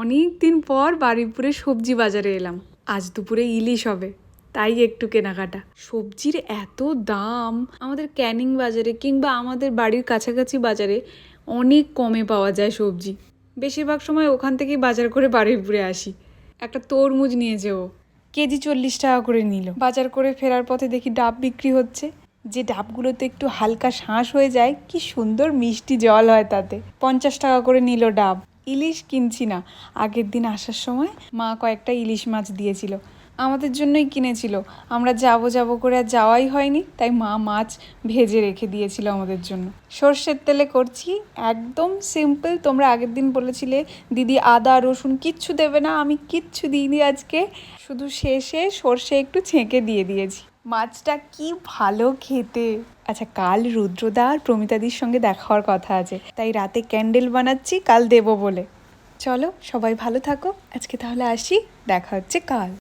অনেক দিন পর বারুইপুরে সবজি বাজারে এলাম। আজ দুপুরে ইলিশ হবে, তাই একটু কেনাকাটা। সবজির এত দাম, আমাদের ক্যানিং বাজারে কিংবা আমাদের বাড়ির কাছাকাছি বাজারে অনেক কমে পাওয়া যায় সবজি। বেশিরভাগ সময় ওখান থেকেই বাজার করে বারুইপুরে আসি। একটা তরমুজ নিয়েছে ও, কেজি 40 টাকা করে নিল। বাজার করে ফেরার পথে দেখি ডাব বিক্রি হচ্ছে, যে ডাবগুলোতে একটু হালকা শাঁস হয়ে যায়, কি সুন্দর মিষ্টি জল হয় তাতে। 50 টাকা করে নিল ডাব। ইলিশ কিনছি না, আগের দিন আসার সময় মা কয়েকটা ইলিশ মাছ দিয়েছিল, আমাদের জন্যই কিনেছিল। আমরা যাবো করে আর যাওয়াই হয়নি, তাই মা মাছ ভেজে রেখে দিয়েছিল আমাদের জন্য। সর্ষের তেলে করছি, একদম সিম্পল। তোমরা আগের দিন বলেছিলে দিদি আদা রসুন কিচ্ছু দেবে না, আমি কিচ্ছু দিইনি আজকে, শুধু শেষে সর্ষে একটু ছেঁকে দিয়ে দিয়েছি। মাছটা কি ভালো খেতে। আচ্ছা, কাল রুদ্রদা আর প্রমিতাদির সঙ্গে দেখা হওয়ার কথা আছে, তাই রাতে ক্যান্ডেল বানাচ্ছি, কাল দেবো বলে। চলো সবাই ভালো থাকো, আজকে তাহলে আসি, দেখা হচ্ছে কাল।